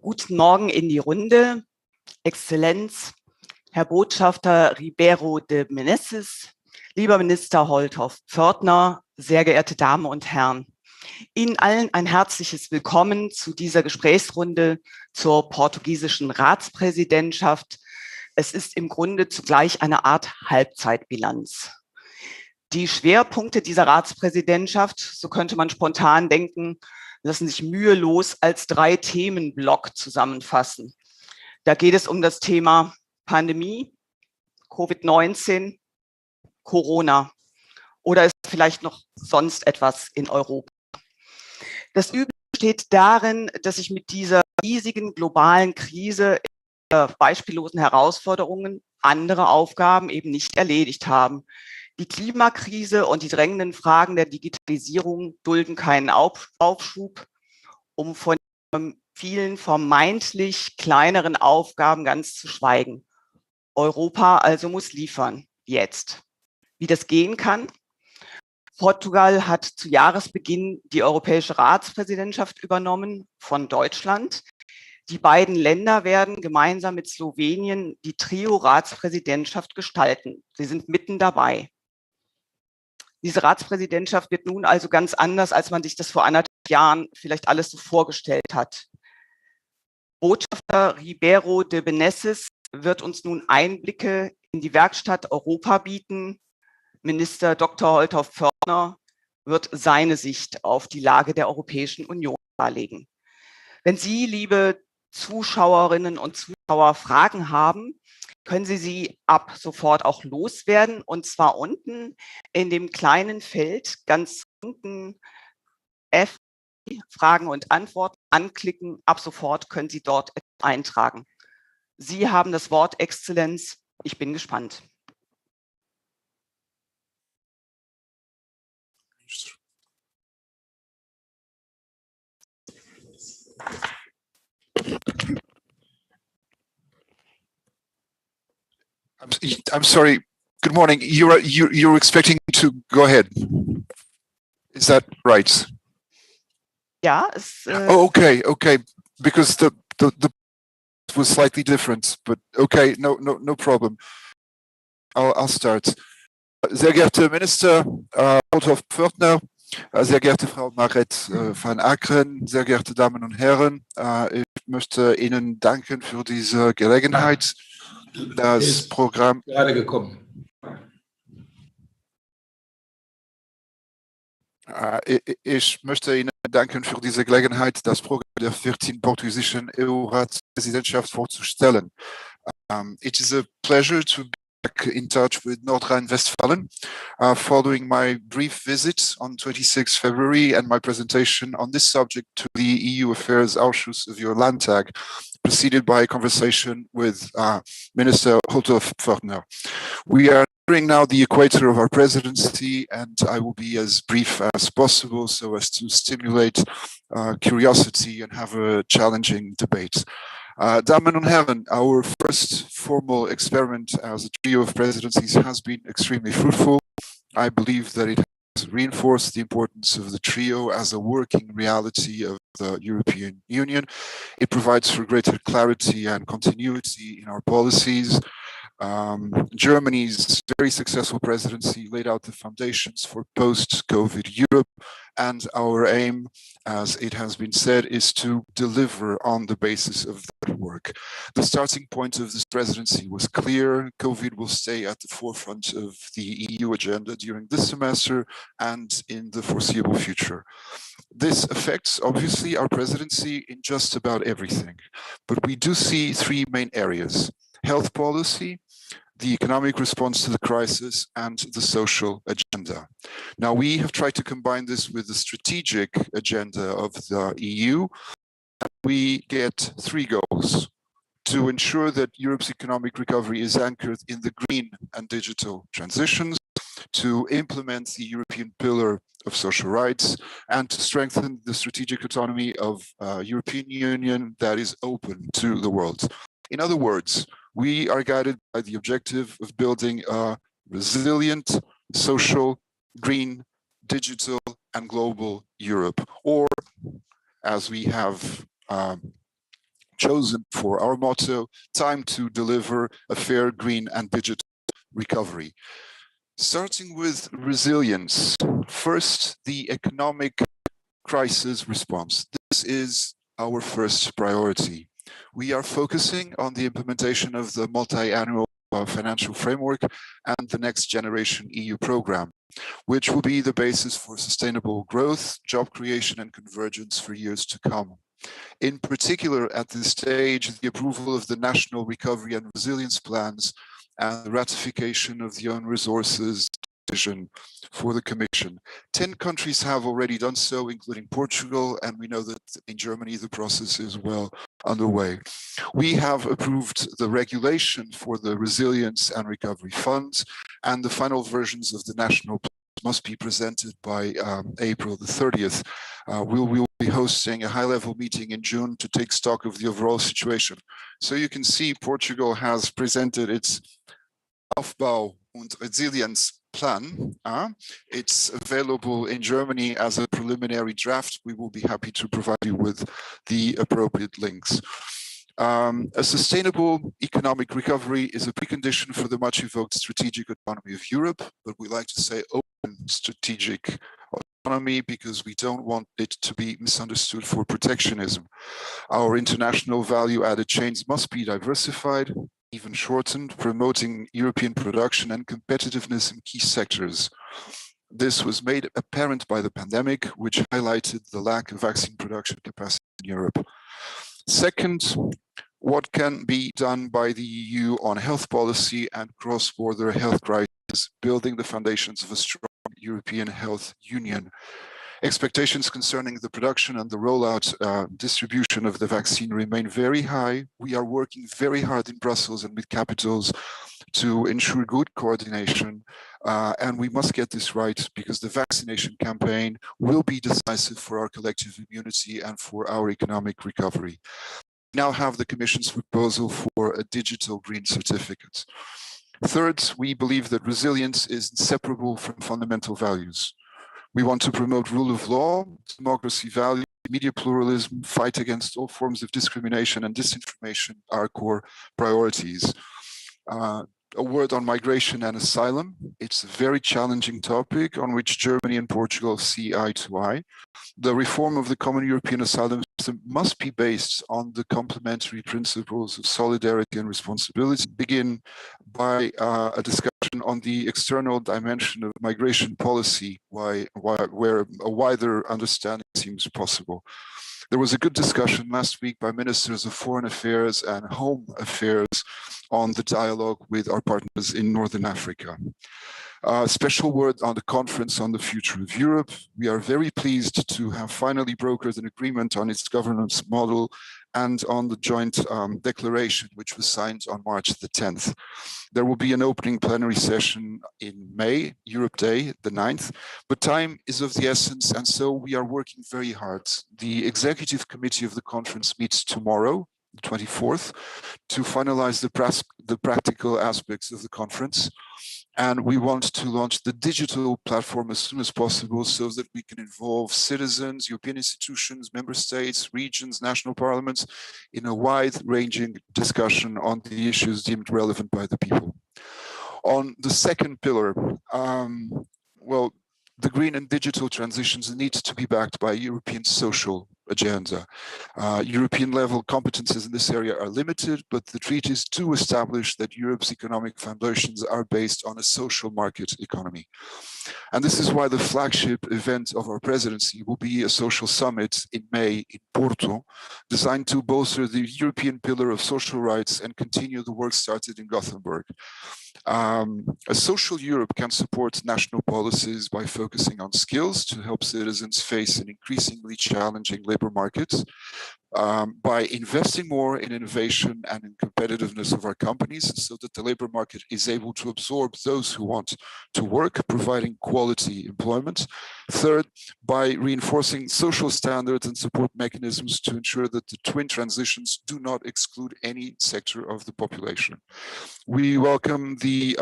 Guten Morgen in die Runde, Exzellenz, Herr Botschafter Ribeiro de Menezes, lieber Minister Holthoff-Pförtner, sehr geehrte Damen und Herren. Ihnen allen ein herzliches Willkommen zu dieser Gesprächsrunde zur portugiesischen Ratspräsidentschaft. Es ist im Grunde zugleich eine Art Halbzeitbilanz. Die Schwerpunkte dieser Ratspräsidentschaft, so könnte man spontan denken, lassen sich mühelos als 3 Themenblock zusammenfassen. Da geht es um das Thema Pandemie, Covid-19, Corona oder ist vielleicht noch sonst etwas in Europa. Das Übel besteht darin, dass sich mit dieser riesigen globalen Krise, beispiellosen Herausforderungen, andere Aufgaben eben nicht erledigt haben. Die Klimakrise und die drängenden Fragen der Digitalisierung dulden keinen Aufschub, um von vielen vermeintlich kleineren Aufgaben ganz zu schweigen. Europa also muss liefern, jetzt. Wie das gehen kann? Portugal hat zu Jahresbeginn die europäische Ratspräsidentschaft übernommen von Deutschland. Die beiden Länder werden gemeinsam mit Slowenien die Trio-Ratspräsidentschaft gestalten. Sie sind mitten dabei. Diese Ratspräsidentschaft wird nun also ganz anders, als man sich das vor 1,5 Jahren vielleicht alles so vorgestellt hat. Botschafter Ribeiro de Menezes wird uns nun Einblicke in die Werkstatt Europa bieten. Minister Dr. Holthoff-Pförtner wird seine Sicht auf die Lage der Europäischen Union darlegen. Wenn Sie, liebe Zuschauerinnen und Zuschauer, Fragen haben, können Sie ab sofort auch loswerden, und zwar unten in dem kleinen Feld ganz unten F, Fragen und Antworten anklicken. Ab sofort können Sie dort eintragen. Sie haben das Wort, Exzellenz. Ich bin gespannt. I'm sorry. Good morning. You're expecting to go ahead. Is that right? Ja, okay. Because the was slightly different, but okay, no problem. I'll start. Sehr geehrter Minister Holthoff-Pförtner, sehr geehrte Frau Maret van Akkeren, sehr geehrte Damen und Herren, ich möchte Ihnen danken für diese Gelegenheit. Das Programm gerade gekommen. Ich möchte Ihnen danken für diese Gelegenheit, das Programm der 14. portugiesischen EU-Ratspräsidentschaft vorzustellen. It is a pleasure to be back in touch with Nordrhein-Westfalen following my brief visit on 26 February and my presentation on this subject to the EU Affairs Ausschuss of your Landtag, preceded by a conversation with Minister Holthoff-Pförtner. We are nearing now the equator of our presidency, and I will be as brief as possible so as to stimulate curiosity and have a challenging debate. Damen und Herren, our first formal experiment as a trio of presidencies has been extremely fruitful. I believe that it has reinforced the importance of the trio as a working reality of the European Union. It provides for greater clarity and continuity in our policies. Germany's very successful presidency laid out the foundations for post-COVID Europe, and our aim, as it has been said, is to deliver on the basis of that work. The starting point of this presidency was clear. COVID will stay at the forefront of the EU agenda during this semester and in the foreseeable future. This affects, obviously, our presidency in just about everything, but we do see 3 main areas: health policy, the economic response to the crisis, and the social agenda. Now, we have tried to combine this with the strategic agenda of the EU. We get 3 goals: to ensure that Europe's economic recovery is anchored in the green and digital transitions, to implement the European pillar of social rights, and to strengthen the strategic autonomy of European Union that is open to the world. In other words, we are guided by the objective of building a resilient, social, green, digital, and global Europe, or as we have chosen for our motto, time to deliver a fair, green and digital recovery. Starting with resilience. First, the economic crisis response. This is our first priority. We are focusing on the implementation of the multi-annual financial framework and the Next Generation EU program, which will be the basis for sustainable growth, job creation and convergence for years to come. In particular, at this stage, the approval of the National Recovery and Resilience Plans and the ratification of the own resources decision for the Commission. 10 countries have already done so, including Portugal, and we know that in Germany the process is well underway. We have approved the regulation for the Resilience and Recovery Funds, and the final versions of the national plans must be presented by April the 30th. We will be hosting a high-level meeting in June to take stock of the overall situation. So you can see Portugal has presented its Aufbau und Resilienz plan. It's available in Germany as a preliminary draft. We will be happy to provide you with the appropriate links. A sustainable economic recovery is a precondition for the much evoked strategic autonomy of Europe, but we like to say open strategic autonomy because we don't want it to be misunderstood for protectionism. Our international value-added chains must be diversified, even shortened, promoting European production and competitiveness in key sectors. This was made apparent by the pandemic, which highlighted the lack of vaccine production capacity in Europe. Second, what can be done by the EU on health policy and cross-border health crisis, building the foundations of a strong European health union. Expectations concerning the production and the rollout distribution of the vaccine remain very high. We are working very hard in Brussels and with capitals to ensure good coordination, and we must get this right because the vaccination campaign will be decisive for our collective immunity and for our economic recovery. We now have the Commission's proposal for a digital green certificate. Third, we believe that resilience is inseparable from fundamental values. We want to promote rule of law, democracy values, media pluralism, fight against all forms of discrimination and disinformation are core priorities. A word on migration and asylum. It's a very challenging topic on which Germany and Portugal see eye to eye. The reform of the common European asylum system must be based on the complementary principles of solidarity and responsibility. Begin by a discussion on the external dimension of migration policy, where a wider understanding seems possible. There was a good discussion last week by Ministers of Foreign Affairs and Home Affairs on the dialogue with our partners in Northern Africa. A special word on the conference on the future of Europe. We are very pleased to have finally brokered an agreement on its governance model and on the joint declaration, which was signed on March the 10th. There will be an opening plenary session in May, Europe Day, the 9th, but time is of the essence, and so we are working very hard. The executive committee of the conference meets tomorrow, the 24th, to finalize the practical aspects of the conference. And we want to launch the digital platform as soon as possible so that we can involve citizens, European institutions, member states, regions, national parliaments in a wide-ranging discussion on the issues deemed relevant by the people. On the second pillar, well, the green and digital transitions need to be backed by a European social agenda. European level competences in this area are limited, but the treaties do establish that Europe's economic foundations are based on a social market economy. And this is why the flagship event of our presidency will be a social summit in May in Porto, designed to bolster the European pillar of social rights and continue the work started in Gothenburg. A social Europe can support national policies by focusing on skills to help citizens face an increasingly challenging labor market, by investing more in innovation and in competitiveness of our companies so that the labor market is able to absorb those who want to work, providing quality employment. Third, by reinforcing social standards and support mechanisms to ensure that the twin transitions do not exclude any sector of the population. We welcome the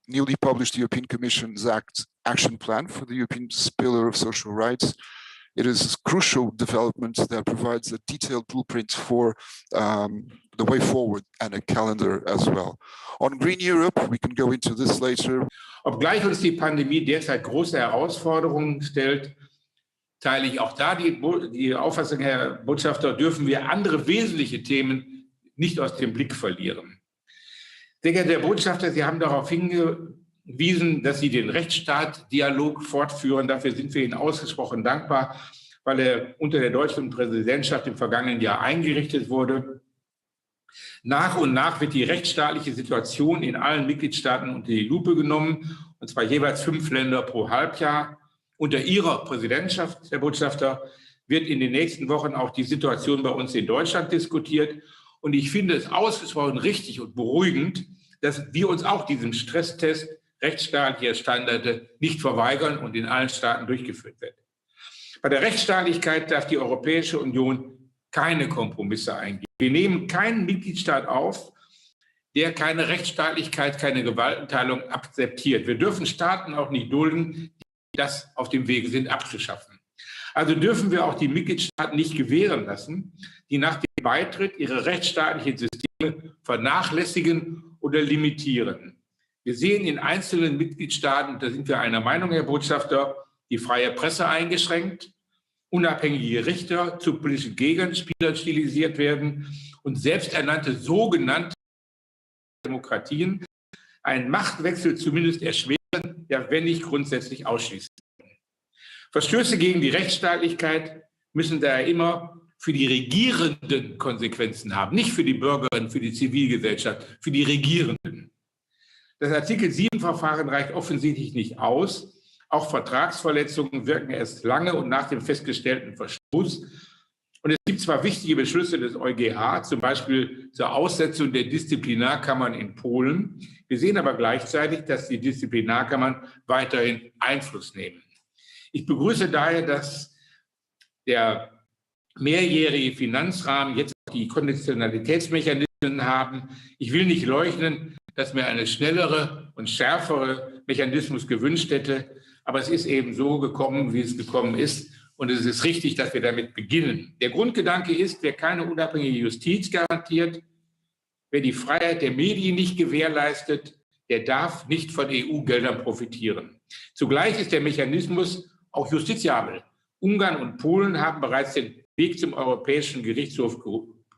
newly published European Commission's Action Plan for the European Pillar of Social Rights. It is a crucial development that provides a detailed blueprint for the way forward and a calendar as well. On Green Europe, we can go into this later. Obgleich uns die Pandemie derzeit große Herausforderungen stellt, teile ich auch da die Auffassung, Herr Botschafter, dürfen wir andere wesentliche Themen nicht aus dem Blick verlieren. Sehr geehrter Herr Botschafter, Sie haben darauf hingewiesen, dass Sie den Rechtsstaat-Dialog fortführen. Dafür sind wir Ihnen ausgesprochen dankbar, weil er unter der deutschen Präsidentschaft im vergangenen Jahr eingerichtet wurde. Nach und nach wird die rechtsstaatliche Situation in allen Mitgliedstaaten unter die Lupe genommen, und zwar jeweils 5 Länder pro Halbjahr. Unter Ihrer Präsidentschaft, Herr Botschafter, wird in den nächsten Wochen auch die Situation bei uns in Deutschland diskutiert. Und ich finde es ausgesprochen richtig und beruhigend, dass wir uns auch diesem Stresstest rechtsstaatlicher Standards nicht verweigern und in allen Staaten durchgeführt wird. Bei der Rechtsstaatlichkeit darf die Europäische Union keine Kompromisse eingehen. Wir nehmen keinen Mitgliedstaat auf, der keine Rechtsstaatlichkeit, keine Gewaltenteilung akzeptiert. Wir dürfen Staaten auch nicht dulden, die das auf dem Wege sind, abzuschaffen. Also dürfen wir auch die Mitgliedstaaten nicht gewähren lassen, die nach dem Beitritt ihre rechtsstaatlichen Systeme vernachlässigen oder limitieren. Wir sehen in einzelnen Mitgliedstaaten, da sind wir einer Meinung, Herr Botschafter, die freie Presse eingeschränkt, unabhängige Richter zu politischen Gegenspielern stilisiert werden und selbsternannte sogenannte Demokratien einen Machtwechsel zumindest erschweren, ja, wenn nicht grundsätzlich ausschließen. Verstöße gegen die Rechtsstaatlichkeit müssen daher immer für die Regierenden Konsequenzen haben, nicht für die Bürgerinnen, für die Zivilgesellschaft, für die Regierenden. Das Artikel-7-Verfahren reicht offensichtlich nicht aus. Auch Vertragsverletzungen wirken erst lange und nach dem festgestellten Verstoß. Und es gibt zwar wichtige Beschlüsse des EuGH, zum Beispiel zur Aussetzung der Disziplinarkammern in Polen. Wir sehen aber gleichzeitig, dass die Disziplinarkammern weiterhin Einfluss nehmen. Ich begrüße daher, dass der mehrjährige Finanzrahmen jetzt die Konditionalitätsmechanismen haben. Ich will nicht leugnen, dass mir eine schnellere und schärfere Mechanismus gewünscht hätte, aber es ist eben so gekommen, wie es gekommen ist. Und es ist richtig, dass wir damit beginnen. Der Grundgedanke ist, wer keine unabhängige Justiz garantiert, wer die Freiheit der Medien nicht gewährleistet, der darf nicht von EU-Geldern profitieren. Zugleich ist der Mechanismus auch justiziabel. Ungarn und Polen haben bereits den Weg zum Europäischen Gerichtshof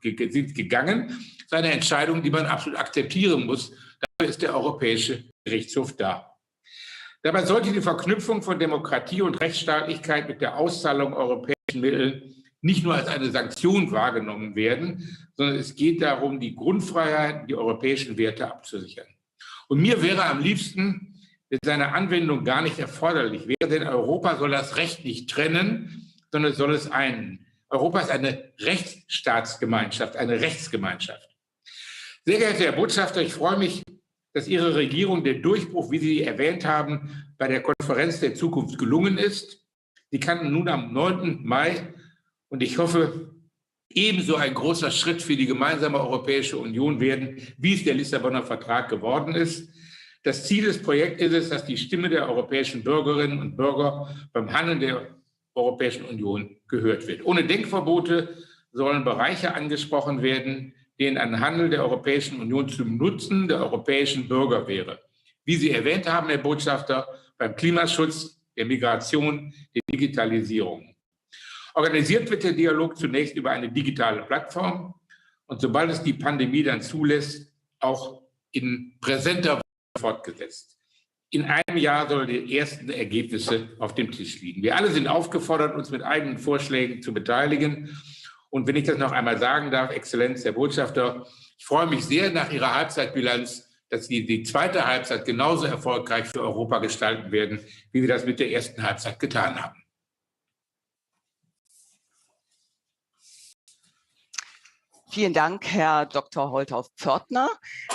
gegangen. Das ist eine Entscheidung, die man absolut akzeptieren muss. Dafür ist der Europäische Gerichtshof da. Dabei sollte die Verknüpfung von Demokratie und Rechtsstaatlichkeit mit der Auszahlung europäischen Mittel nicht nur als eine Sanktion wahrgenommen werden, sondern es geht darum, die Grundfreiheiten, die europäischen Werte abzusichern. Und mir wäre am liebsten, wenn seine Anwendung gar nicht erforderlich wäre, denn Europa soll das Recht nicht trennen, sondern soll es einen. Europa ist eine Rechtsstaatsgemeinschaft, eine Rechtsgemeinschaft. Sehr geehrter Herr Botschafter, ich freue mich, dass Ihre Regierung der Durchbruch, wie Sie erwähnt haben, bei der Konferenz der Zukunft gelungen ist. Sie kann nun am 9. Mai, und ich hoffe, ebenso ein großer Schritt für die gemeinsame Europäische Union werden, wie es der Lissabonner Vertrag geworden ist. Das Ziel des Projekts ist es, dass die Stimme der europäischen Bürgerinnen und Bürger beim Handeln der Europäischen Union gehört wird. Ohne Denkverbote sollen Bereiche angesprochen werden, denen ein Handel der Europäischen Union zum Nutzen der europäischen Bürger wäre. Wie Sie erwähnt haben, Herr Botschafter, beim Klimaschutz, der Migration, der Digitalisierung. Organisiert wird der Dialog zunächst über eine digitale Plattform und sobald es die Pandemie dann zulässt, auch in präsenter Weise fortgesetzt. In einem Jahr sollen die ersten Ergebnisse auf dem Tisch liegen. Wir alle sind aufgefordert, uns mit eigenen Vorschlägen zu beteiligen. Und wenn ich das noch einmal sagen darf, Exzellenz, Herr Botschafter, ich freue mich sehr nach Ihrer Halbzeitbilanz, dass Sie die zweite Halbzeit genauso erfolgreich für Europa gestalten werden, wie Sie das mit der ersten Halbzeit getan haben. Vielen Dank, Herr Dr. Holthoff-Pförtner.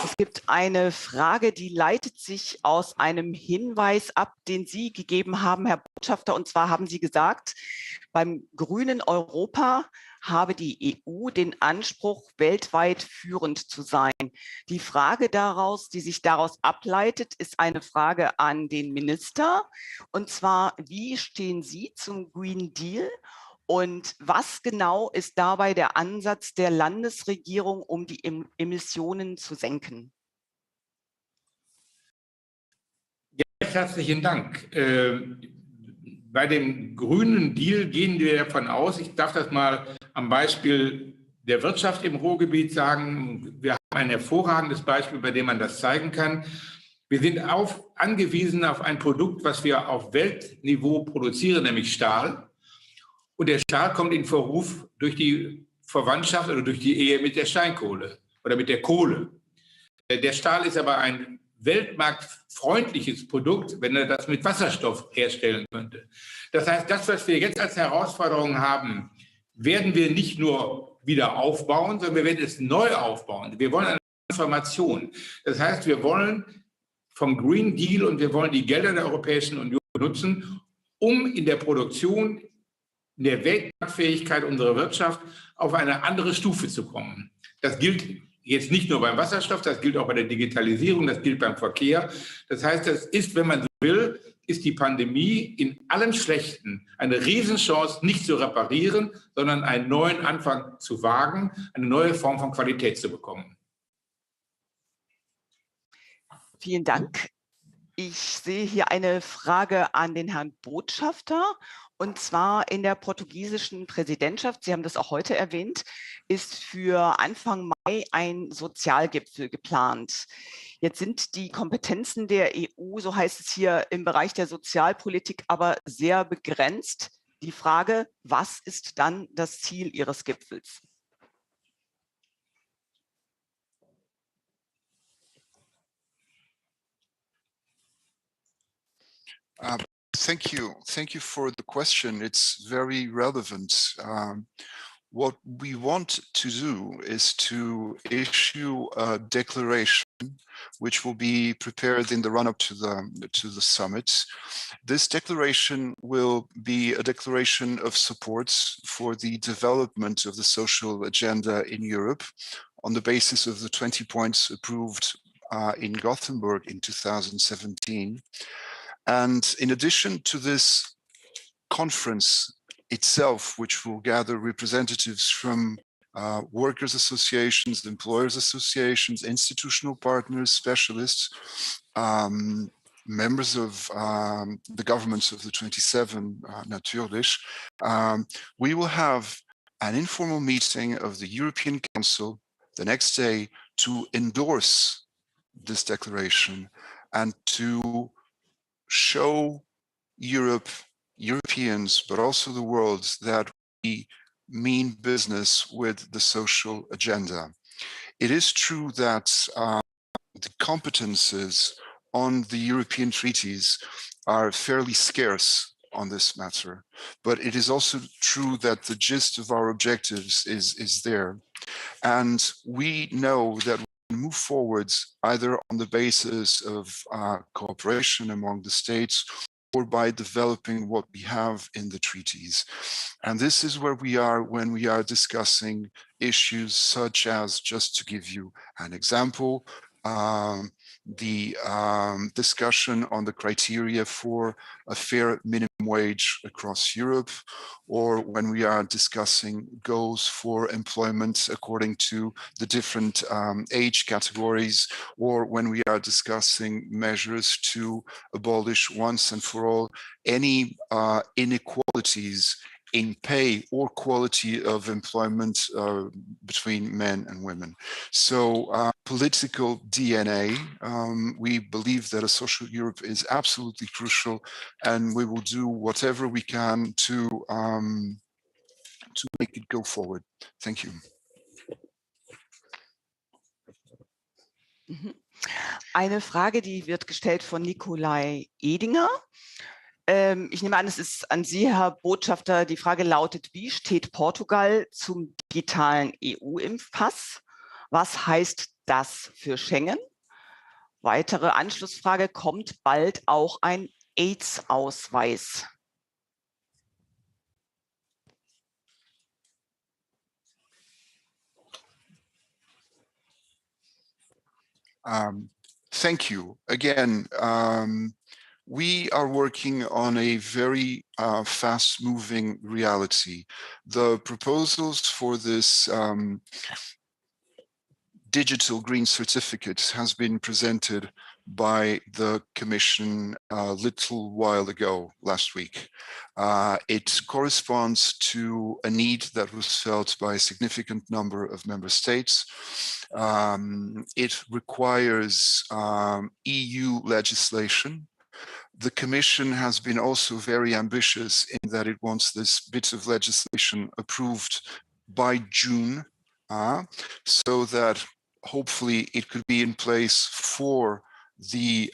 Es gibt eine Frage, die leitet sich aus einem Hinweis ab, den Sie gegeben haben, Herr Botschafter. Und zwar haben Sie gesagt, beim grünen Europa habe die EU den Anspruch, weltweit führend zu sein. Die Frage daraus, die sich daraus ableitet, ist eine Frage an den Minister. Und zwar, wie stehen Sie zum Green Deal? Und was genau ist dabei der Ansatz der Landesregierung, um die Emissionen zu senken? Ja, herzlichen Dank. Bei dem grünen Deal gehen wir davon aus, ich darf das mal am Beispiel der Wirtschaft im Ruhrgebiet sagen, wir haben ein hervorragendes Beispiel, bei dem man das zeigen kann. Wir sind angewiesen auf ein Produkt, was wir auf Weltniveau produzieren, nämlich Stahl. Und der Stahl kommt in Verruf durch die Verwandtschaft oder durch die Ehe mit der Steinkohle oder mit der Kohle. Der Stahl ist aber ein weltmarktfreundliches Produkt, wenn er das mit Wasserstoff herstellen könnte. Das heißt, das, was wir jetzt als Herausforderung haben, werden wir nicht nur wieder aufbauen, sondern wir werden es neu aufbauen. Wir wollen eine Transformation. Das heißt, wir wollen vom Green Deal und wir wollen die Gelder der Europäischen Union nutzen, um in der Produktion, in der Weltmarktfähigkeit unserer Wirtschaft auf eine andere Stufe zu kommen. Das gilt jetzt nicht nur beim Wasserstoff, das gilt auch bei der Digitalisierung, das gilt beim Verkehr. Das heißt, das ist, wenn man so will, ist die Pandemie in allem Schlechten eine Riesenchance, nicht zu reparieren, sondern einen neuen Anfang zu wagen, eine neue Form von Qualität zu bekommen. Vielen Dank. Ich sehe hier eine Frage an den Herrn Botschafter. Und zwar in der portugiesischen Präsidentschaft, Sie haben das auch heute erwähnt, ist für Anfang Mai ein Sozialgipfel geplant. Jetzt sind die Kompetenzen der EU, so heißt es hier, im Bereich der Sozialpolitik aber sehr begrenzt. Die Frage, was ist dann das Ziel Ihres Gipfels? Thank you. Thank you for the question. It's very relevant. What we want to do is to issue a declaration which will be prepared in the run-up to the summit. This declaration will be a declaration of support for the development of the social agenda in Europe on the basis of the 20 points approved in Gothenburg in 2017. And in addition to this conference itself, which will gather representatives from workers' associations, employers' associations, institutional partners, specialists, members of the governments of the 27, natürlich, we will have an informal meeting of the European Council the next day to endorse this declaration and to show Europeans, but also the world, that we mean business with the social agenda. It is true that the competences on the European treaties are fairly scarce on this matter, but it is also true that the gist of our objectives is there. And we know that move forwards either on the basis of cooperation among the states or by developing what we have in the treaties. And this is where we are when we are discussing issues such as, just to give you an example, the discussion on the criteria for a fair minimum wage across Europe, or when we are discussing goals for employment according to the different age categories, or when we are discussing measures to abolish once and for all any inequalities in pay or quality of employment between men and women. So political DNA, we believe that a social Europe is absolutely crucial, and we will do whatever we can to make it go forward. Thank you. Eine Frage, die wird gestellt von Nikolai Edinger. Ich nehme an, es ist an Sie, Herr Botschafter. Die Frage lautet, wie steht Portugal zum digitalen EU-Impfpass? Was heißt das für Schengen? Weitere Anschlussfrage, kommt bald auch ein AIDS-Ausweis? Thank you. Again, we are working on a very fast-moving reality. The proposals for this digital green certificate has been presented by the Commission a little while ago, last week. It corresponds to a need that was felt by a significant number of member states. It requires EU legislation. The Commission has been also very ambitious in that it wants this bit of legislation approved by June, so that hopefully it could be in place for the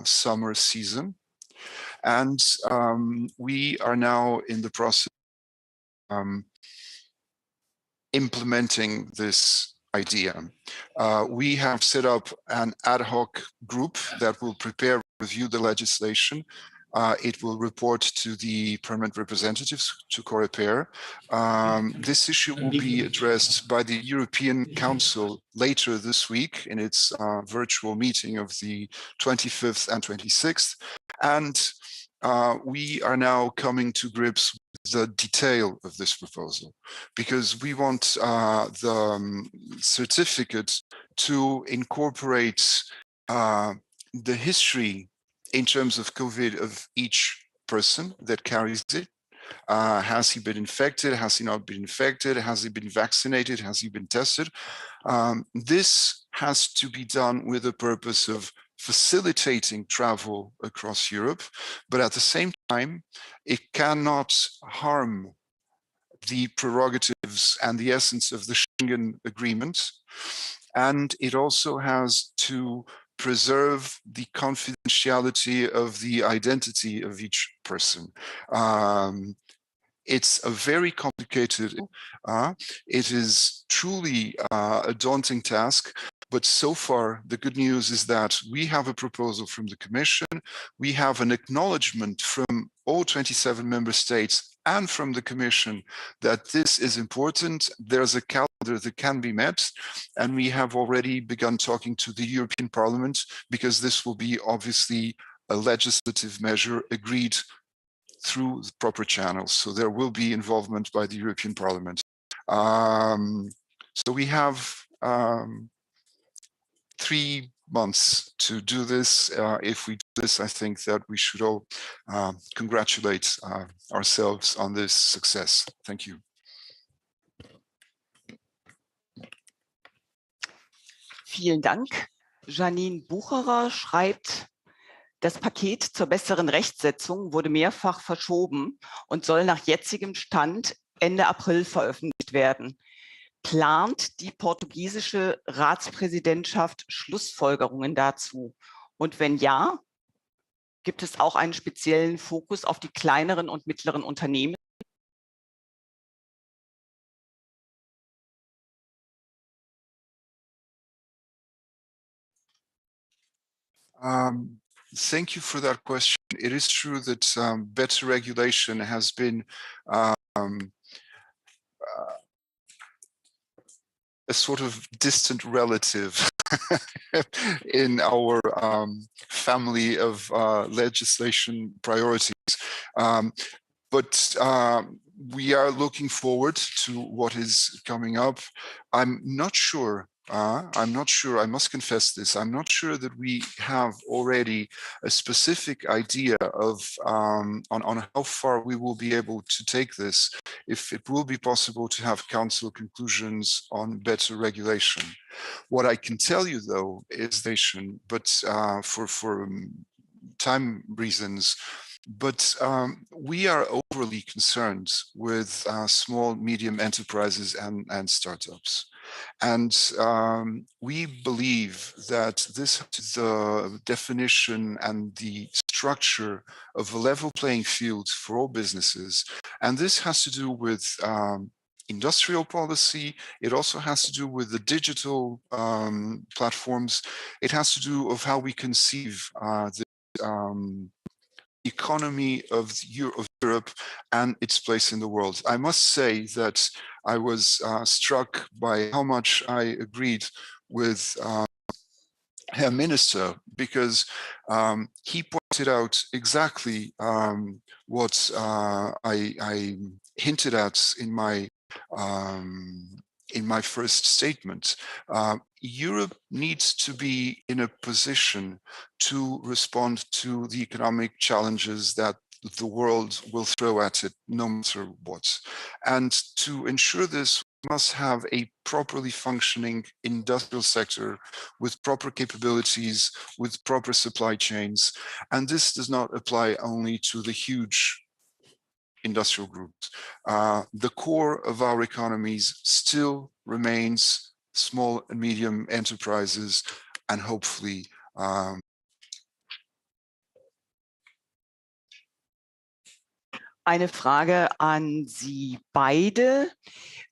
summer season. And we are now in the process of implementing this idea. We have set up an ad hoc group that will prepare, review the legislation. It will report to the permanent representatives, to COREPER. This issue will be addressed by the European Council later this week in its virtual meeting of the 25th and 26th. And we are now coming to grips with the detail of this proposal, because we want the certificate to incorporate the history in terms of COVID of each person that carries it. Has he been infected? Has he not been infected? Has he been vaccinated? Has he been tested? This has to be done with the purpose of facilitating travel across Europe, but at the same time, it cannot harm the prerogatives and the essence of the Schengen Agreement. And it also has to preserve the confidentiality of the identity of each person. It's a very complicated, it is truly a daunting task, but so far the good news is that we have a proposal from the Commission, we have an acknowledgement from all 27 member states and from the Commission that this is important. There's a calendar that can be met, and we have already begun talking to the European Parliament, because this will be obviously a legislative measure agreed through the proper channels. So there will be involvement by the European Parliament. So we have 3 months to do this. If we do this, I think that we should all congratulate ourselves on this success. Thank you. Vielen Dank. Janine Bucherer schreibt, das Paket zur besseren Rechtsetzung wurde mehrfach verschoben und soll nach jetzigem Stand Ende April veröffentlicht werden. Plant die portugiesische Ratspräsidentschaft Schlussfolgerungen dazu? Und wenn ja, gibt es auch einen speziellen Fokus auf die kleineren und mittleren Unternehmen? Thank you for that question. It is true that better regulation has been a sort of distant relative in our family of legislation priorities. But we are looking forward to what is coming up. I'm not sure, I must confess this, I'm not sure that we have already a specific idea of on how far we will be able to take this, if it will be possible to have council conclusions on better regulation. What I can tell you though is but for time reasons, but we are overly concerned with small, medium enterprises and startups. And we believe that this is the definition and the structure of a level playing field for all businesses. And this has to do with industrial policy. It also has to do with the digital platforms. It has to do with how we conceive the economy of Europe and its place in the world. I must say that I was struck by how much I agreed with Herr Minister, because he pointed out exactly what I hinted at in my first statement. Europe needs to be in a position to respond to the economic challenges that the world will throw at it, no matter what. And to ensure this, we must have a properly functioning industrial sector with proper capabilities, with proper supply chains. And this does not apply only to the huge industrial groups. The core of our economies still remains small and medium enterprises, and hopefully Eine Frage an Sie beide.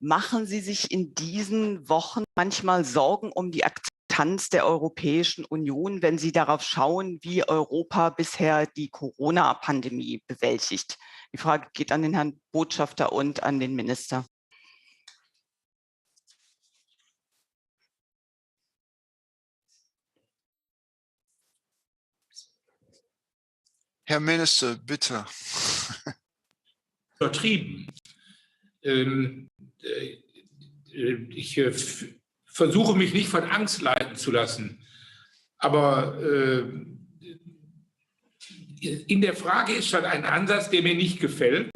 Machen Sie sich in diesen Wochen manchmal Sorgen um die Akzeptanz der Europäischen Union, wenn Sie darauf schauen, wie Europa bisher die Corona-Pandemie bewältigt? Die Frage geht an den Herrn Botschafter und an den Minister. Herr Minister, bitte. Übertrieben. Ich versuche mich nicht von Angst leiten zu lassen, aber in der Frage ist schon ein Ansatz, der mir nicht gefällt,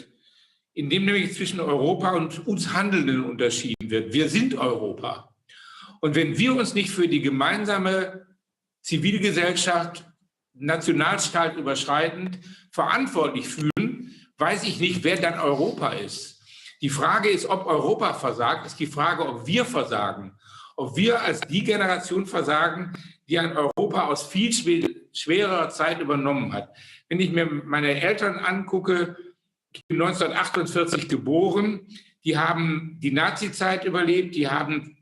in dem nämlich zwischen Europa und uns Handelnden unterschieden wird. Wir sind Europa. Und wenn wir uns nicht für die gemeinsame Zivilgesellschaft, Nationalstaat überschreitend, verantwortlich fühlen, weiß ich nicht, wer dann Europa ist. Die Frage ist, ob Europa versagt, ist die Frage, ob wir versagen. Ob wir als die Generation versagen, die ein Europa aus viel schwererer Zeit übernommen hat. Wenn ich mir meine Eltern angucke, ich bin 1948 geboren, die haben die Nazi-Zeit überlebt, die haben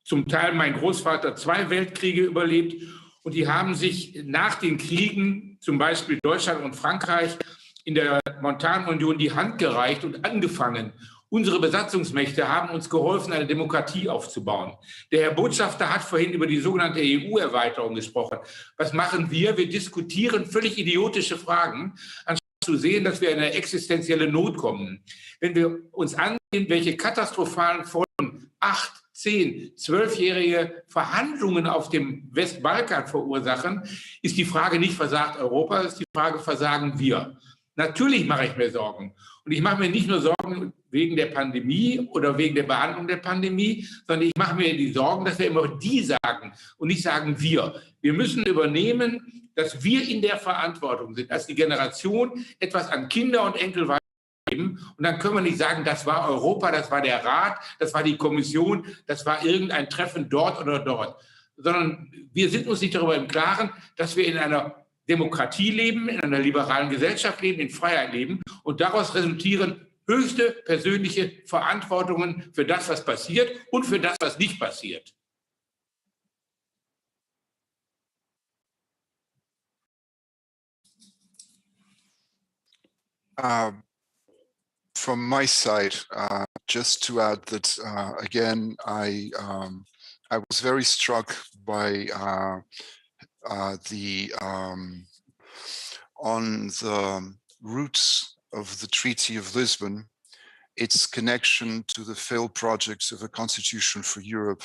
zum Teil, mein Großvater, 2 Weltkriege überlebt und die haben sich nach den Kriegen, zum Beispiel Deutschland und Frankreich, in der Montanunion die Hand gereicht und angefangen. Unsere Besatzungsmächte haben uns geholfen, eine Demokratie aufzubauen. Der Herr Botschafter hat vorhin über die sogenannte EU-Erweiterung gesprochen. Was machen wir? Wir diskutieren völlig idiotische Fragen, anstatt zu sehen, dass wir in eine existenzielle Not kommen. Wenn wir uns ansehen, welche katastrophalen Folgen 8, 10, 12-jährige Verhandlungen auf dem Westbalkan verursachen, ist die Frage nicht, versagt Europa, ist die Frage, versagen wir. Natürlich mache ich mir Sorgen. Und ich mache mir nicht nur Sorgen wegen der Pandemie oder wegen der Behandlung der Pandemie, sondern ich mache mir die Sorgen, dass wir immer die sagen und nicht sagen wir. Wir müssen übernehmen, dass wir in der Verantwortung sind, als die Generation etwas an Kinder und Enkel weitergeben. Und dann können wir nicht sagen, das war Europa, das war der Rat, das war die Kommission, das war irgendein Treffen dort oder dort. Sondern wir sind uns nicht darüber im Klaren, dass wir in einer Demokratie leben, in einer liberalen Gesellschaft leben, in Freiheit leben und daraus resultieren höchste persönliche Verantwortungen für das, was passiert und für das, was nicht passiert. From my side, just to add that again, I was very struck by on the roots of the Treaty of Lisbon, its connection to the failed projects of a constitution for Europe,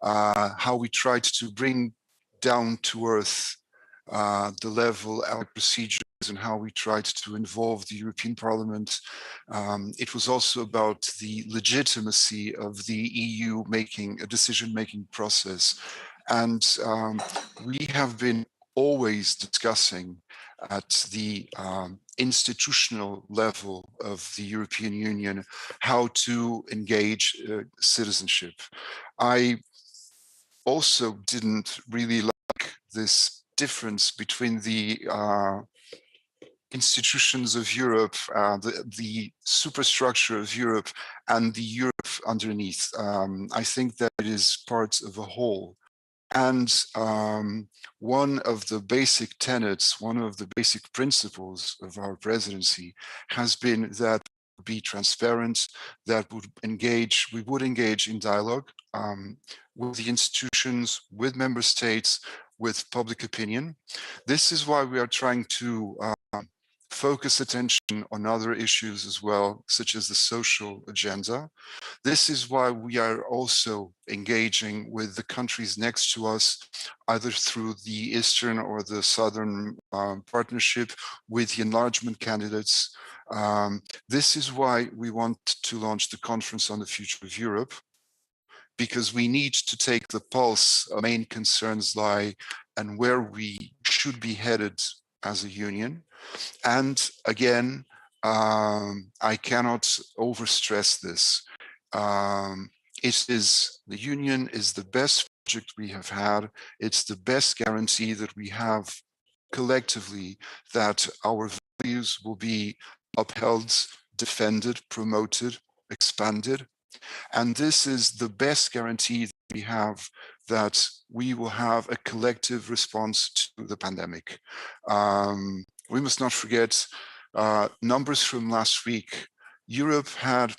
how we tried to bring down to earth the level of procedures and how we tried to involve the European Parliament. It was also about the legitimacy of the EU making a decision-making process. And we have been always discussing at the institutional level of the European Union, how to engage citizenship. I also didn't really like this difference between the institutions of Europe, the superstructure of Europe, and the Europe underneath. I think that it is part of a whole. And one of the basic tenets, one of the basic principles of our presidency has been that be transparent, that we would engage in dialogue with the institutions, with member states, with public opinion. This is why we are trying to focus attention on other issues as well, such as the social agenda. This is why we are also engaging with the countries next to us, either through the Eastern or the Southern partnership, with the enlargement candidates. This is why we want to launch the Conference on the Future of Europe, because we need to take the pulse of main concerns lie and where we should be headed as a union. And again, I cannot overstress this. The union is the best project we have had. It's the best guarantee that we have collectively that our values will be upheld, defended, promoted, expanded. And this is the best guarantee that we have that we will have a collective response to the pandemic. We must not forget numbers from last week. Europe had,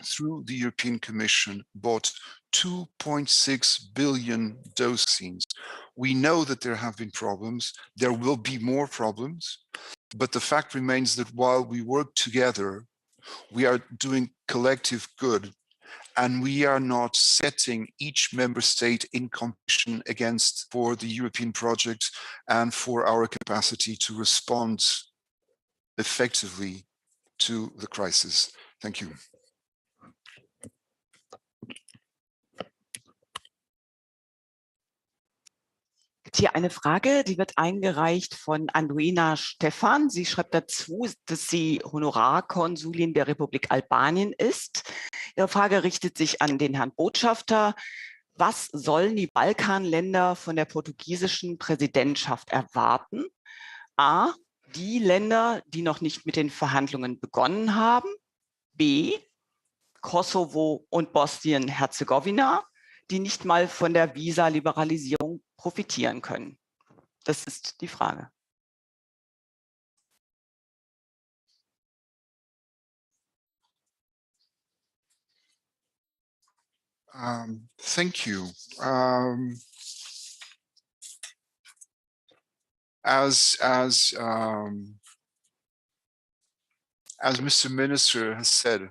through the European Commission, bought 2.6 billion doses. We know that there have been problems. There will be more problems. But the fact remains that while we work together, we are doing collective good, and we are not setting each member state in competition for the European project and for our capacity to respond effectively to the crisis. Thank you. Hier eine Frage, die wird eingereicht von Anduina Stephan. Sie schreibt dazu, dass sie Honorarkonsulin der Republik Albanien ist. Ihre Frage richtet sich an den Herrn Botschafter. Was sollen die Balkanländer von der portugiesischen Präsidentschaft erwarten? A, die Länder, die noch nicht mit den Verhandlungen begonnen haben. B, Kosovo und Bosnien-Herzegowina, die nicht mal von der Visa-Liberalisierung profitieren können? Das ist die Frage. Thank you. As Mr. Minister has said,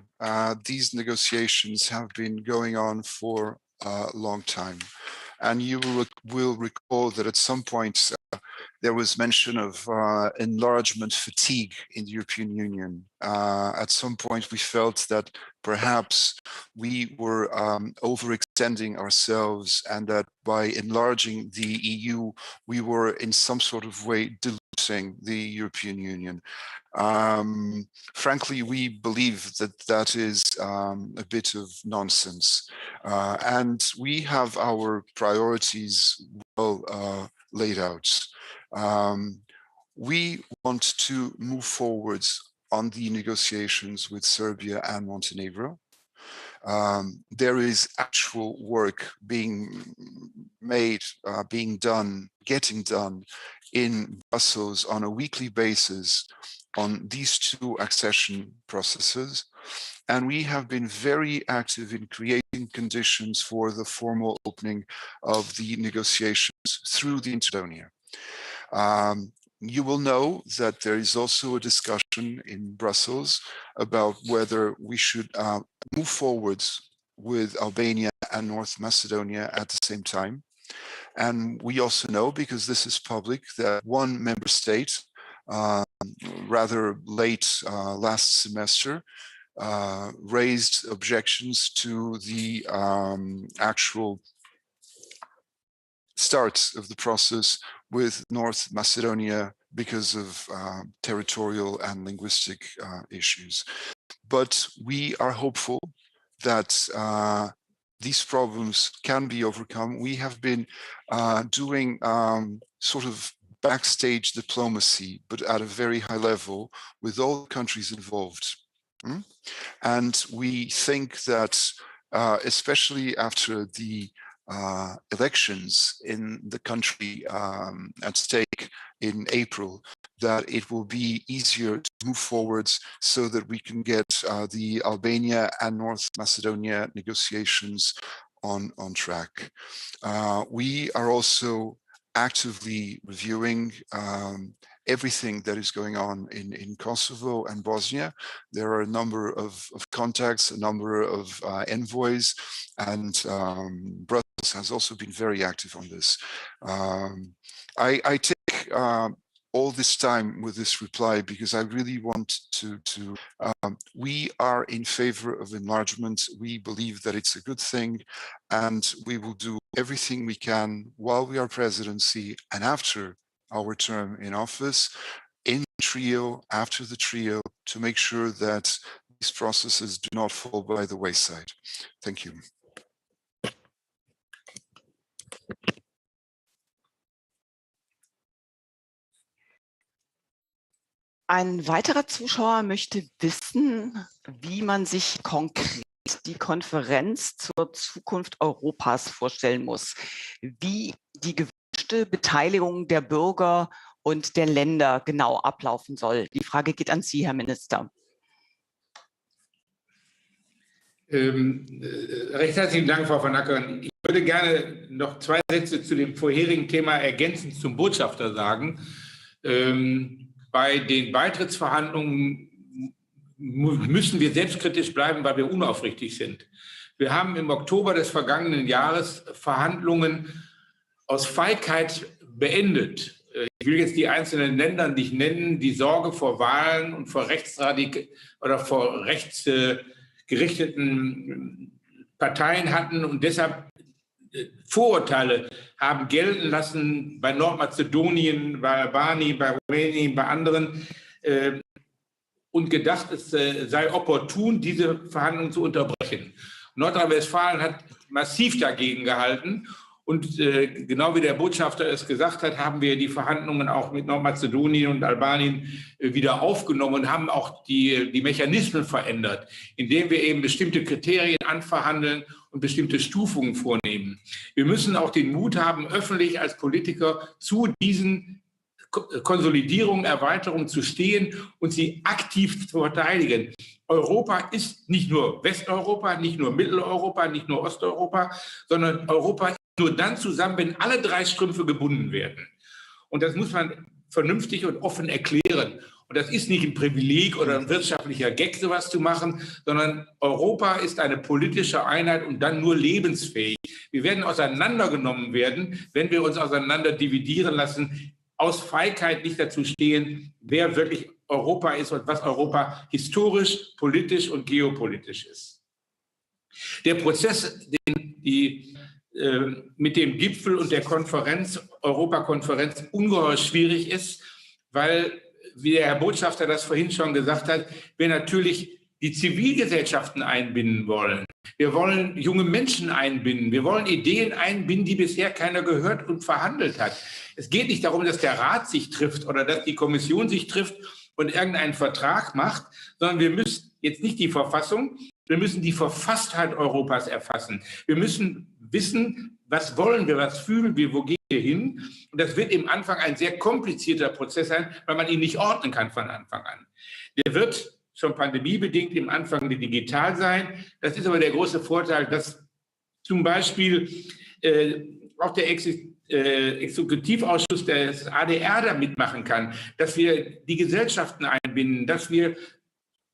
these negotiations have been going on for a long time. And you will recall that at some point there was mention of enlargement fatigue in the European Union. At some point we felt that perhaps we were overextending ourselves, and that by enlarging the EU, we were in some sort of way diluting the European Union. Frankly, we believe that that is a bit of nonsense. And we have our priorities well laid out. We want to move forwards on the negotiations with Serbia and Montenegro. There is actual work being made, getting done in Brussels on a weekly basis on these two accession processes. And we have been very active in creating conditions for the formal opening of the negotiations through the Macedonia. You will know that there is also a discussion in Brussels about whether we should move forwards with Albania and North Macedonia at the same time. And we also know, because this is public, that one member state, rather late last semester, raised objections to the actual start of the process with North Macedonia because of territorial and linguistic issues. But we are hopeful that these problems can be overcome. We have been doing sort of backstage diplomacy, but at a very high level with all countries involved. And we think that especially after the elections in the country at stake in April, that it will be easier to move forwards so that we can get the Albania and North Macedonia negotiations on track. We are also actively reviewing everything that is going on in Kosovo and Bosnia. There are a number of contacts, a number of envoys, and Brussels has also been very active on this. I take all this time with this reply because I really want to we are in favor of enlargement. We believe that it's a good thing, and we will do everything we can while we are presidency and after our term in office, in trio, after the trio, to make sure that these processes do not fall by the wayside. Thank you. Ein weiterer Zuschauer möchte wissen, wie man sich konkret die Konferenz zur Zukunft Europas vorstellen muss, wie die gewünschte Beteiligung der Bürger und der Länder genau ablaufen soll. Die Frage geht an Sie, Herr Minister. Recht herzlichen Dank, Frau von Ackern. Ich würde gerne noch 2 Sätze zu dem vorherigen Thema ergänzend zum Botschafter sagen. Bei den Beitrittsverhandlungen müssen wir selbstkritisch bleiben, weil wir unaufrichtig sind. Wir haben im Oktober des vergangenen Jahres Verhandlungen aus Feigheit beendet. Ich will jetzt die einzelnen Länder nicht nennen, die Sorge vor Wahlen und vor vor rechtsgerichteten Parteien hatten und deshalb Vorurteile haben gelten lassen bei Nordmazedonien, bei Albanien, bei Rumänien, bei anderen und gedacht, es sei opportun, diese Verhandlungen zu unterbrechen. Nordrhein-Westfalen hat massiv dagegen gehalten und genau wie der Botschafter es gesagt hat, haben wir die Verhandlungen auch mit Nordmazedonien und Albanien wieder aufgenommen und haben auch die Mechanismen verändert, indem wir eben bestimmte Kriterien anverhandeln und bestimmte Stufungen vornehmen. Wir müssen auch den Mut haben, öffentlich als Politiker zu diesen Konsolidierungen, Erweiterungen zu stehen und sie aktiv zu verteidigen. Europa ist nicht nur Westeuropa, nicht nur Mitteleuropa, nicht nur Osteuropa, sondern Europa ist nur dann zusammen, wenn alle 3 Strümpfe gebunden werden. Und das muss man vernünftig und offen erklären. Und das ist nicht ein Privileg oder ein wirtschaftlicher Gag, sowas zu machen, sondern Europa ist eine politische Einheit und dann nur lebensfähig. Wir werden auseinandergenommen werden, wenn wir uns auseinander dividieren lassen, aus Feigheit nicht dazu stehen, wer wirklich Europa ist und was Europa historisch, politisch und geopolitisch ist. Der Prozess, mit dem Gipfel und der Konferenz, Europakonferenz, ungeheuer schwierig ist, weil, wie der Herr Botschafter das vorhin schon gesagt hat, wir natürlich die Zivilgesellschaften einbinden wollen. Wir wollen junge Menschen einbinden. Wir wollen Ideen einbinden, die bisher keiner gehört und verhandelt hat. Es geht nicht darum, dass der Rat sich trifft oder dass die Kommission sich trifft und irgendeinen Vertrag macht, sondern wir müssen jetzt nicht die Verfassung, wir müssen die Verfasstheit Europas erfassen. Wir müssen wissen, was wollen wir, was fühlen wir, wo gehen wir hin. Und das wird im Anfang ein sehr komplizierter Prozess sein, weil man ihn nicht ordnen kann von Anfang an. Der wird schon pandemiebedingt im Anfang digital sein. Das ist aber der große Vorteil, dass zum Beispiel auch der Exekutivausschuss des ADR da mitmachen kann, dass wir die Gesellschaften einbinden, dass wir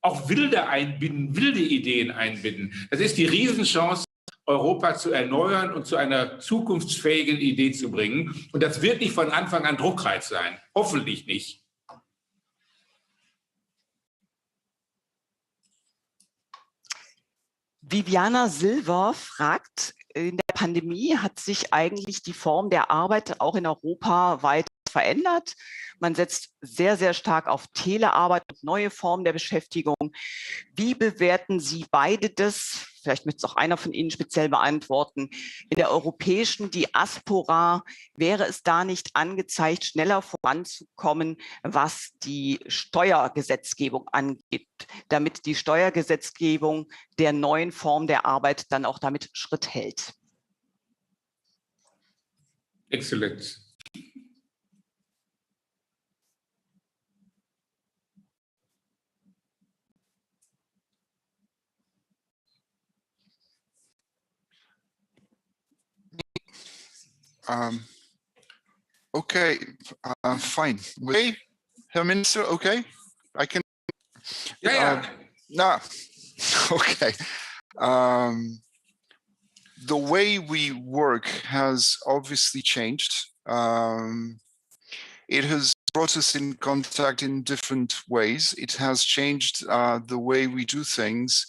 auch wilde Ideen einbinden. Das ist die Riesenchance, Europa zu erneuern und zu einer zukunftsfähigen Idee zu bringen. Und das wird nicht von Anfang an druckreif sein. Hoffentlich nicht. Viviana Silver fragt, in der Pandemie hat sich eigentlich die Form der Arbeit auch in Europa weit verändert. Man setzt sehr, sehr stark auf Telearbeit und neue Formen der Beschäftigung. Wie bewerten Sie beide das? Vielleicht möchte es auch einer von Ihnen speziell beantworten. In der europäischen Diaspora wäre es da nicht angezeigt, schneller voranzukommen, was die Steuergesetzgebung angeht, damit die Steuergesetzgebung der neuen Form der Arbeit dann auch damit Schritt hält? Exzellent. Okay, fine. Okay, Herr Minister, okay? I can... Yeah. No, okay. The way we work has obviously changed. It has brought us in contact in different ways. It has changed the way we do things.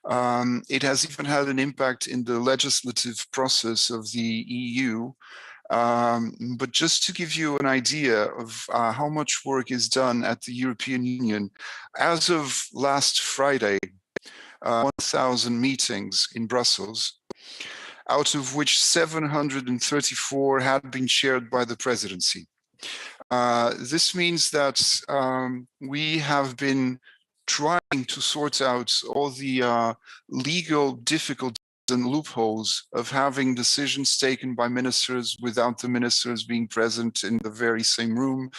It has even had an impact in the legislative process of the EU. But just to give you an idea of how much work is done at the European Union, as of last Friday, 1,000 meetings in Brussels, out of which 734 had been chaired by the presidency. This means that we have been trying to sort out all the legal difficulties and loopholes of having decisions taken by ministers without the ministers being present in the very same room.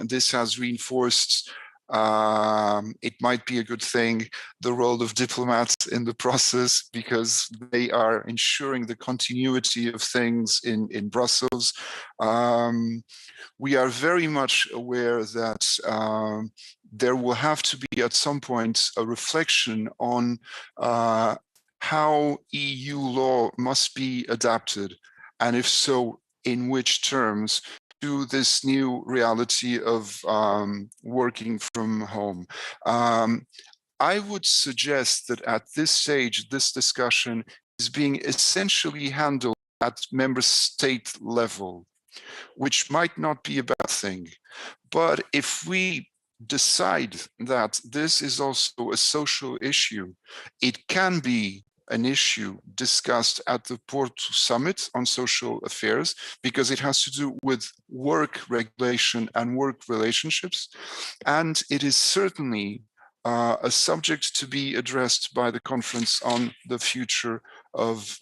This has reinforced, it might be a good thing, the role of diplomats in the process, because they are ensuring the continuity of things in Brussels. We are very much aware that there will have to be at some point a reflection on how EU law must be adapted, and if so, in which terms, to this new reality of working from home. I would suggest that at this stage, this discussion is being essentially handled at member state level, which might not be a bad thing. But if we decide that this is also a social issue, it can be an issue discussed at the Porto Summit on Social Affairs, because it has to do with work regulation and work relationships. And it is certainly a subject to be addressed by the Conference on the Future of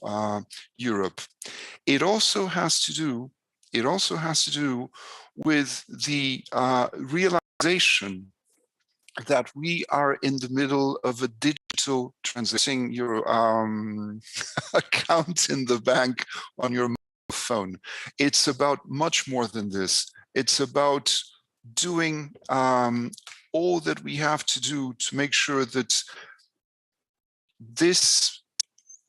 Europe. It also has to do with the realization that we are in the middle of a digital transition. Your account in the bank on your phone. It's about much more than this. It's about doing all that we have to do to make sure that this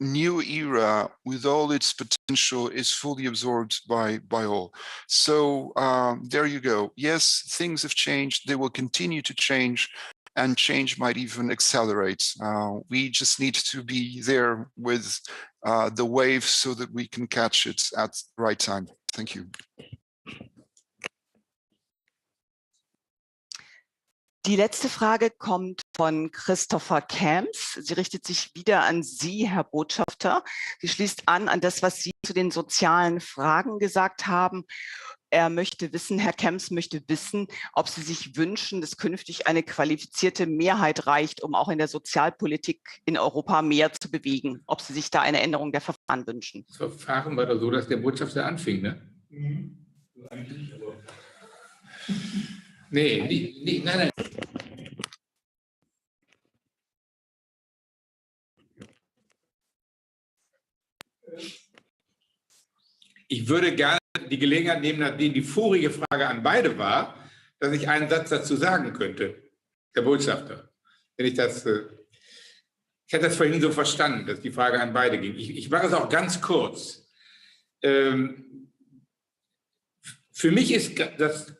new era, with all its potential, is fully absorbed by all. So there you go. Yes, things have changed. They will continue to change, and change might even accelerate. We just need to be there with the wave so that we can catch it at the right time. Thank you. Die letzte Frage kommt von Christopher Camps. Sie richtet sich wieder an Sie, Herr Botschafter. Sie schließt an das, was Sie zu den sozialen Fragen gesagt haben. Er möchte wissen, Herr Camps möchte wissen, ob Sie sich wünschen, dass künftig eine qualifizierte Mehrheit reicht, um auch in der Sozialpolitik in Europa mehr zu bewegen. Ob Sie sich da eine Änderung der Verfahren wünschen. Das Verfahren war doch so, dass der Botschafter anfing, ne? Mhm. Eigentlich, aber... Nee, nein. Ich würde gerne die Gelegenheit nehmen, nachdem die vorige Frage an beide war, dass ich einen Satz dazu sagen könnte, Herr Botschafter. Ich hatte das vorhin so verstanden, dass die Frage an beide ging. Ich mache es auch ganz kurz. Für mich ist das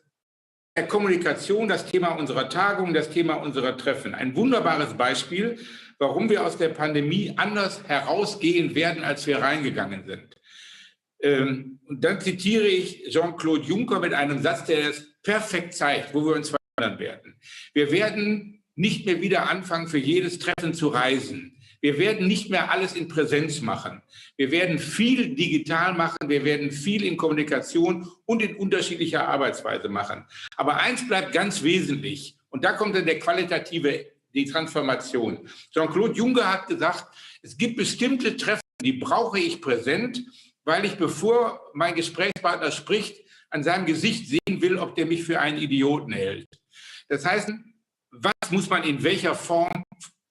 der Kommunikation das Thema unserer Tagung, das Thema unserer Treffen ein wunderbares Beispiel, warum wir aus der Pandemie anders herausgehen werden, als wir reingegangen sind. Und dann zitiere ich Jean-Claude Juncker mit einem Satz, der es perfekt zeigt, wo wir uns verändern werden. Wir werden nicht mehr wieder anfangen, für jedes Treffen zu reisen. Wir werden nicht mehr alles in Präsenz machen. Wir werden viel digital machen. Wir werden viel in Kommunikation und in unterschiedlicher Arbeitsweise machen. Aber eins bleibt ganz wesentlich. Und da kommt dann die Transformation. Jean-Claude Juncker hat gesagt, es gibt bestimmte Treffen, die brauche ich präsent, weil ich, bevor mein Gesprächspartner spricht, an seinem Gesicht sehen will, ob der mich für einen Idioten hält. Das heißt, was muss man in welcher Form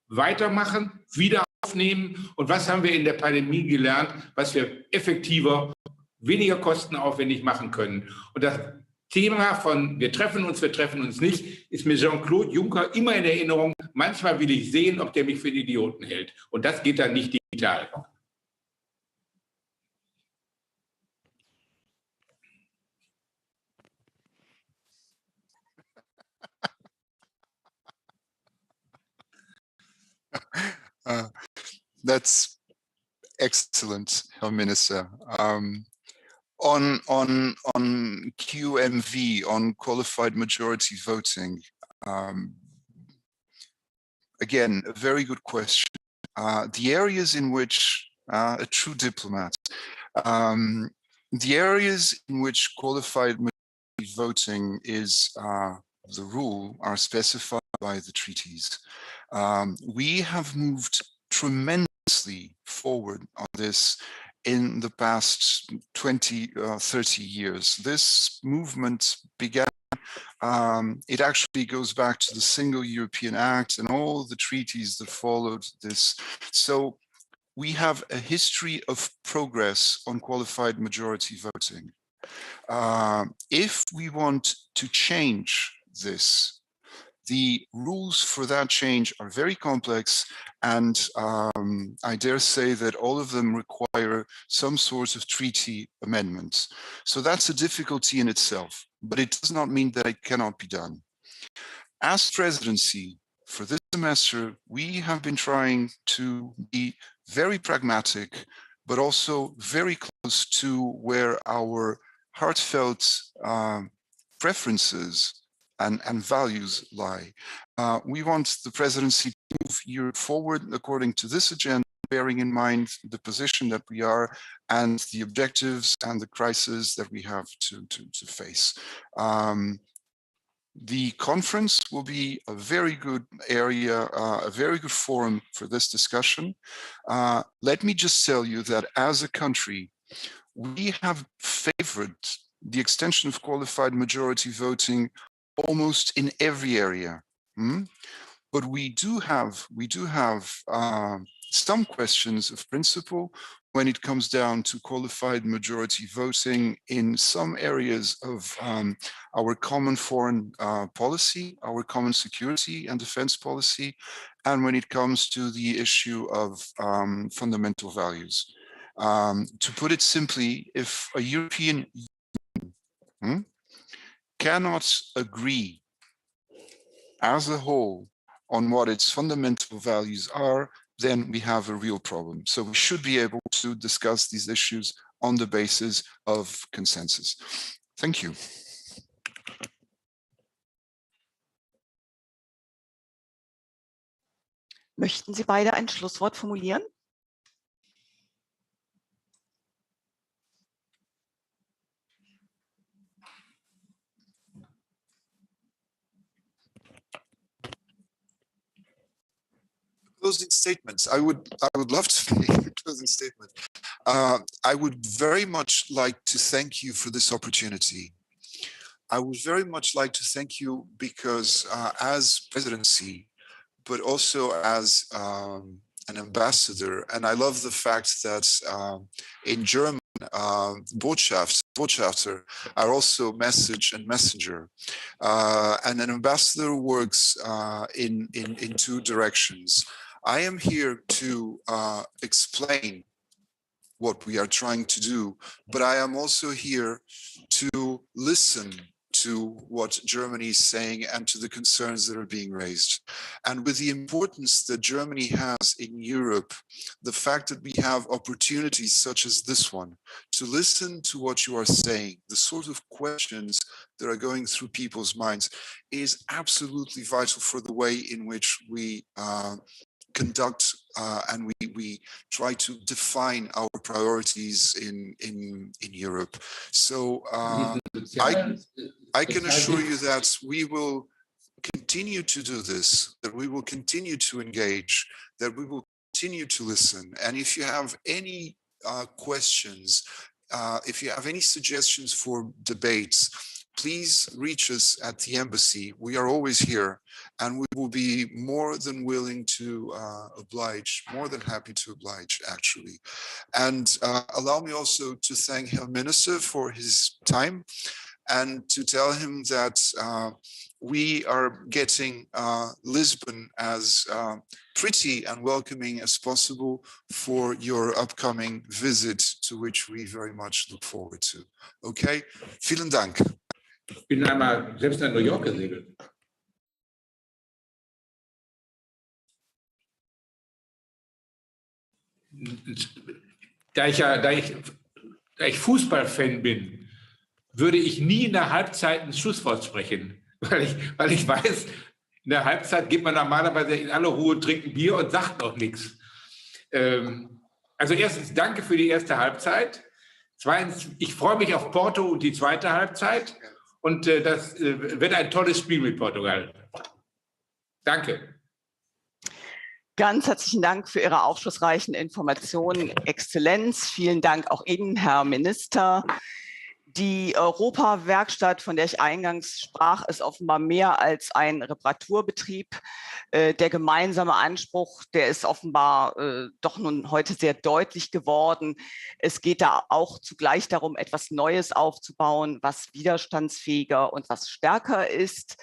weitermachen, wieder aufnehmen und was haben wir in der Pandemie gelernt, was wir effektiver, weniger kostenaufwendig machen können. Und das Thema von wir treffen uns nicht, ist mir Jean-Claude Juncker immer in Erinnerung. Manchmal will ich sehen, ob der mich für einen Idioten hält. Und das geht dann nicht digital. That's excellent, Herr Minister. On QMV, on qualified majority voting, again, a very good question. The areas in which, a true diplomat, the areas in which qualified majority voting is the rule are specified by the treaties. We have moved tremendously forward on this in the past 30 years. This movement began, it actually goes back to the Single European Act and all the treaties that followed this. So we have a history of progress on qualified majority voting. If we want to change this, the rules for that change are very complex, and I dare say that all of them require some sort of treaty amendments. So that's a difficulty in itself, but it does not mean that it cannot be done. As presidency, for this semester, we have been trying to be very pragmatic, but also very close to where our heartfelt preferences and values lie. We want the presidency to move Europe forward according to this agenda, bearing in mind the position that we are and the objectives and the crisis that we have to face. The conference will be a very good area, a very good forum for this discussion. Let me just tell you that as a country, we have favored the extension of qualified majority voting almost in every area. But we do have some questions of principle when it comes down to qualified majority voting in some areas of our common foreign policy, our common security and defense policy, and when it comes to the issue of fundamental values. To put it simply, if a European Union cannot agree as a whole on what its fundamental values are, then we have a real problem. So we should be able to discuss these issues on the basis of consensus. Thank you. Möchten Sie beide ein Schlusswort formulieren? Closing statements. I would love to make a closing statement. I would very much like to thank you for this opportunity. I would very much like to thank you because as presidency, but also as an ambassador, and I love the fact that in German, Botschafter are also message and messenger, and an ambassador works in two directions. I am here to explain what we are trying to do, but I am also here to listen to what Germany is saying and to the concerns that are being raised. And with the importance that Germany has in Europe, the fact that we have opportunities such as this one to listen to what you are saying, the sort of questions that are going through people's minds, is absolutely vital for the way in which we conduct and we try to define our priorities in Europe. So I can assure you that we will continue to do this, that we will continue to engage, that we will continue to listen. And if you have any questions, if you have any suggestions for debates, please reach us at the embassy. We are always here, and we will be more than willing to oblige, more than happy to oblige, actually. And allow me also to thank Herr Minister for his time and to tell him that we are getting Lisbon as pretty and welcoming as possible for your upcoming visit, to which we very much look forward to. Okay, vielen Dank. Ich bin einmal selbst nach New York gesegelt. Da ich Fußballfan bin, würde ich nie in der Halbzeit ein Schlusswort sprechen, weil ich weiß, in der Halbzeit geht man normalerweise in aller Ruhe, trinkt ein Bier und sagt noch nichts. Also erstens, danke für die erste Halbzeit. Zweitens, ich freue mich auf Porto und die zweite Halbzeit. Und das wird ein tolles Spiel mit Portugal. Danke. Ganz herzlichen Dank für Ihre aufschlussreichen Informationen, Exzellenz. Vielen Dank auch Ihnen, Herr Minister. Die Europa-Werkstatt, von der ich eingangs sprach, ist offenbar mehr als ein Reparaturbetrieb. Der gemeinsame Anspruch, der ist offenbar doch nun heute sehr deutlich geworden. Es geht da auch zugleich darum, etwas Neues aufzubauen, was widerstandsfähiger und was stärker ist.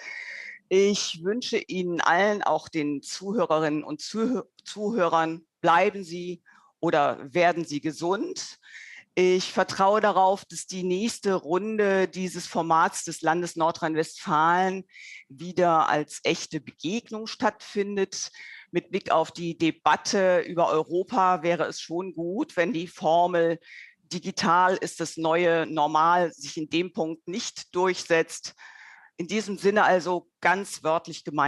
Ich wünsche Ihnen allen, auch den Zuhörerinnen und Zuhörern, bleiben Sie oder werden Sie gesund. Ich vertraue darauf, dass die nächste Runde dieses Formats des Landes Nordrhein-Westfalen wieder als echte Begegnung stattfindet. Mit Blick auf die Debatte über Europa wäre es schon gut, wenn die Formel digital ist das neue Normal sich in dem Punkt nicht durchsetzt. In diesem Sinne also ganz wörtlich gemeint.